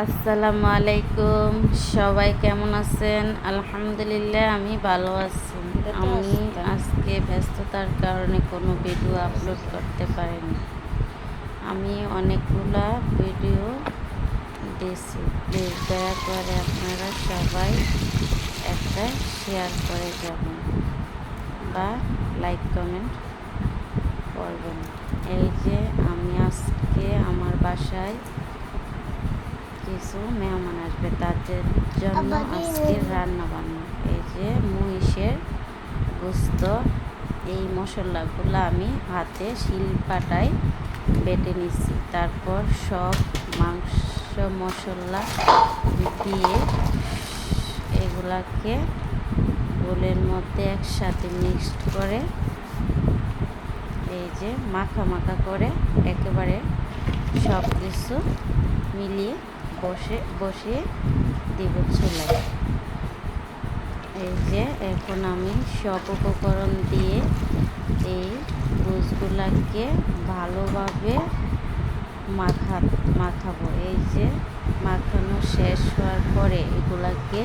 আসসালামু আলাইকুম, সবাই কেমন আছেন? আলহামদুলিল্লাহ আমি ভালো আছি। আমি আজকে ব্যস্ততার কারণে কোনো ভিডিও আপলোড করতে পারিনি। আমি অনেকগুলা ভিডিও দিয়েছি। প্লিজ দয়া করে আপনারা সবাই একটা শেয়ার করে যাবেন বা লাইক কমেন্ট করবেন। এই যে আমি আজকে আমার বাসায় কিছু মেহমান আসবে, তাদের জন্য আজকে রান্না বান্না। এই যে মহিষের গোস্ত, এই মশলাগুলো আমি হাতে শিলপাটায় বেটে নিচ্ছি। তারপর সব মাংস মশলা দিয়ে এগুলাকে বোলের মধ্যে একসাথে মিক্সড করে এই যে মাখা মাখা করে একেবারে সব কিছু মিলিয়ে বসিয়ে দিব চুলায়। এই যে এখন আমি সব উপকরণ দিয়ে এই গোশগুলাকে ভালোভাবে মাখাবো। এই যে মাখানো শেষ হওয়ার পরে এগুলাকে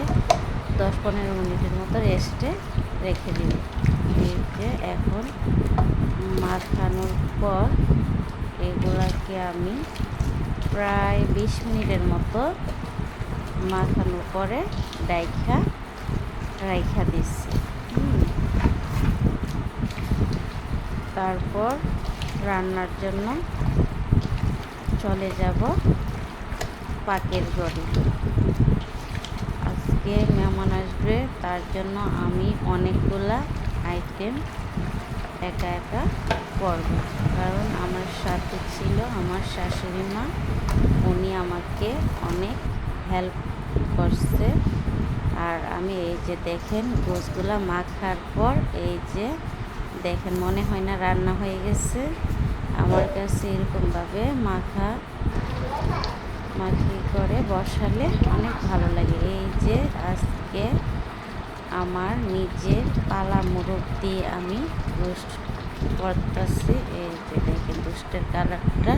10-15 মিনিটের মতো রেস্টে রেখে দিব। এই যে এখন মাখানোর পর এগুলাকে আমি প্রায় 20 মিনিটের মতো মাখানোর পরে রাইখা দিচ্ছি। তারপর রান্নার জন্য চলে যাব পাকের ঘরে। আজকে মেহমান আসবে, তার জন্য আমি অনেকগুলা আইটেম একা একা করব, কারণ আমার সাথে ছিল আমার শাশুড়ি মা। উনি আমাকে অনেক হেল্প করছে। আর আমি এই যে দেখেন গোশগুলা মাখার পর এই যে দেখেন মনে হয় না রান্না হয়ে গেছে। আমার কাছে এরকমভাবে মাখি করে বসালে অনেক ভালো লাগে। এই যে আজকে আমার নিজের পালা মোরগ দিয়ে আমি রোস্ট করতেছি। এই যে দেখেন রোস্টের কালারটা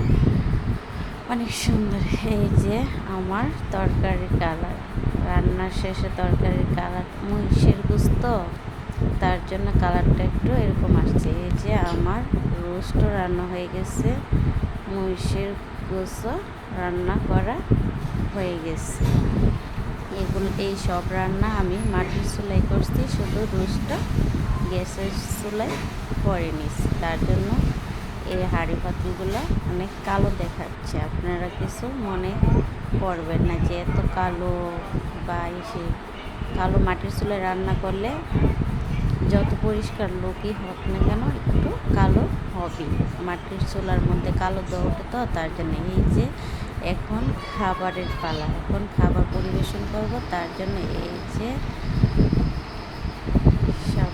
অনেক সুন্দর। এই যে আমার তরকারির কালার, রান্নার শেষে তরকারির কালার মহিষের গোস্ত, তার জন্য কালারটা একটু এরকম আসছে। এই যে আমার রোস্টও রান্না হয়ে গেছে, মহিষের গোস্ত রান্না করা হয়ে গেছে। এই সব রান্না আমি মাটির চুলায় করছি, শুধু রোস্টটা গ্যাসের চুলায় করে নিচ্ছি। তার জন্য এই হাঁড়ি পাতিলগুলো অনেক কালো দেখাচ্ছে। আপনারা কিছু মনে করবেন না যে এত কালো বা এসে কালো। মাটির চুলায় রান্না করলে যত পরিষ্কার লোকই হোক না কেন একটু কালো হবে। মাটির চুলার মধ্যে কালো দেওয়া ওঠে, তো তার জন্য। এই যে এখন খাবারের পালা, এখন খাবার পরিবেশন করব, তার জন্য এই যে সব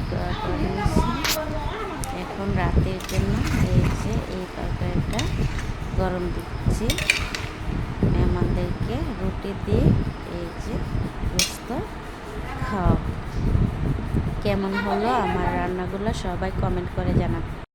এখন রাতের জন্য এই যে এই তরকারিটা গরম দিচ্ছি মেহমানদেরকে রুটি দিয়ে। এই যে গোস্ত খাওয়াবো। কেমন হলো আমার রান্নাগুলো সবাই কমেন্ট করে জানাবেন।